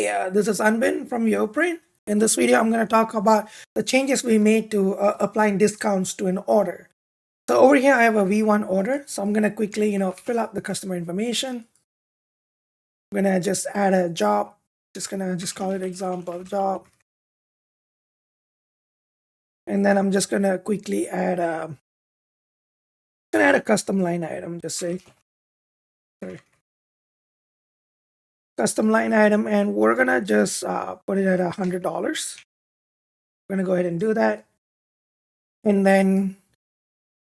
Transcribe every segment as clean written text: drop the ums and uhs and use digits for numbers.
Hey, this is Anbin from YoPrint. In this video, I'm going to talk about the changes we made to applying discounts to an order. So over here, I have a V1 order. So I'm going to quickly, fill out the customer information. I'm going to just add a job. Just going to call it example job. And then I'm just going to quickly add a custom line item. Just say, sorry, custom line item, and we're going to just put it at $100. We're going to go ahead and do that. And then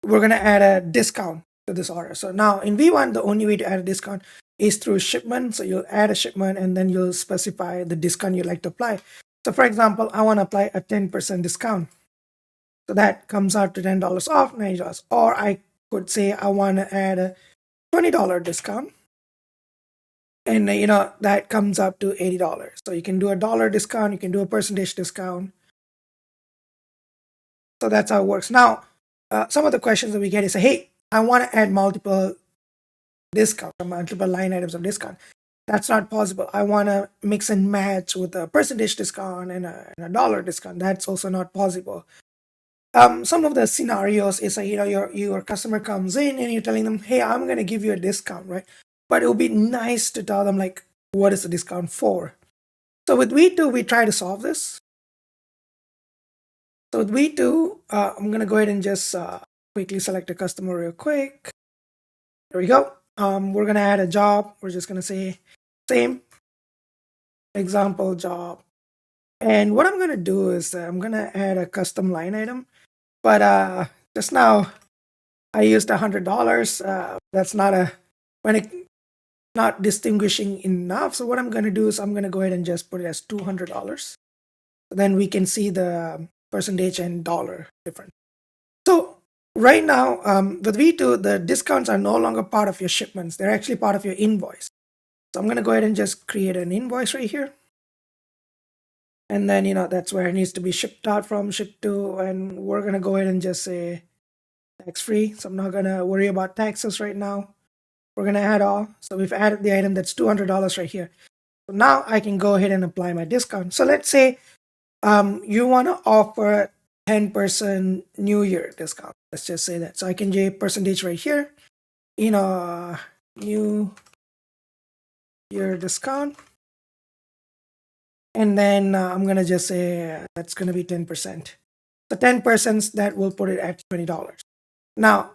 we're going to add a discount to this order. So now in V1, the only way to add a discount is through shipment. So you'll add a shipment and then you'll specify the discount you like to apply. So for example, I want to apply a 10% discount. So that comes out to $10 off, $90. Or I could say I want to add a $20 discount. And that comes up to $80. So you can do a dollar discount, you can do a percentage discount. So that's how it works. Now, some of the questions that we get is, hey, I want to add multiple discounts, or multiple line items of discount. That's not possible. I want to mix and match with a percentage discount and a dollar discount. That's also not possible. Some of the scenarios is, your customer comes in and you're telling them, hey, I'm going to give you a discount, right? But it would be nice to tell them, like, what is the discount for? So with V2, we try to solve this. So with V2, I'm going to go ahead and just quickly select a customer real quick. There we go. We're going to add a job. We're just going to say same example job. And what I'm going to do is I'm going to add a custom line item. But just now, I used $100. That's not distinguishing enough. So what I'm going to do is I'm going to go ahead and just put it as $200. Then we can see the percentage and dollar difference. So right now, with V2, the discounts are no longer part of your shipments. They're actually part of your invoice. So I'm going to go ahead and just create an invoice right here. And then, that's where it needs to be shipped out from, shipped to. And we're going to go ahead and just say tax-free. So I'm not going to worry about taxes right now. We're going to add all. So we've added the item that's $200 right here. So now I can go ahead and apply my discount. So let's say you want to offer 10% New Year discount. Let's just say that. So I can do percentage right here. New Year discount. And then I'm going to just say that's going to be 10%. The 10% that will put it at $20. Now,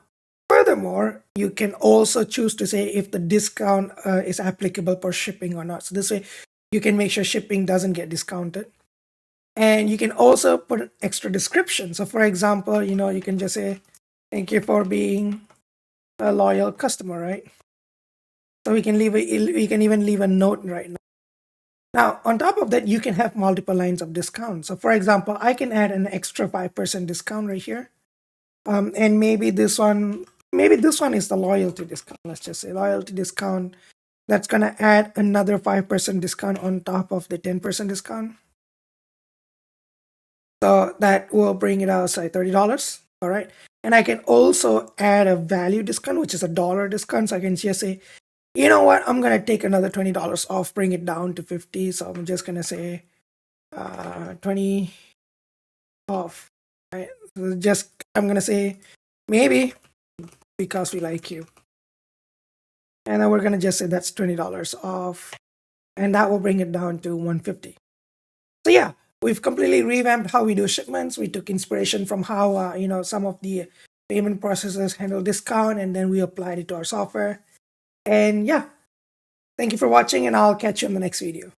furthermore, you can also choose to say if the discount is applicable for shipping or not. So this way, you can make sure shipping doesn't get discounted. And you can also put an extra description. So for example, you can just say, thank you for being a loyal customer, right? So we can even leave a note right now. Now, on top of that, you can have multiple lines of discount. So for example, I can add an extra 5% discount right here. And maybe this one is the loyalty discount. Let's just say loyalty discount. That's going to add another 5% discount on top of the 10% discount. So that will bring it out, say, $30. All right. And I can also add a value discount, which is a dollar discount. So I can just say, you know what, I'm going to take another $20 off, bring it down to 50. So I'm just going to say 20 off. Right? So I'm going to say maybe because we like you. And then we're going to just say that's $20 off. And that will bring it down to 150. So yeah. We've completely revamped how we do shipments. We took inspiration from how some of the payment processors handle discount, and then we applied it to our software. And yeah, thank you for watching, and I'll catch you in the next video.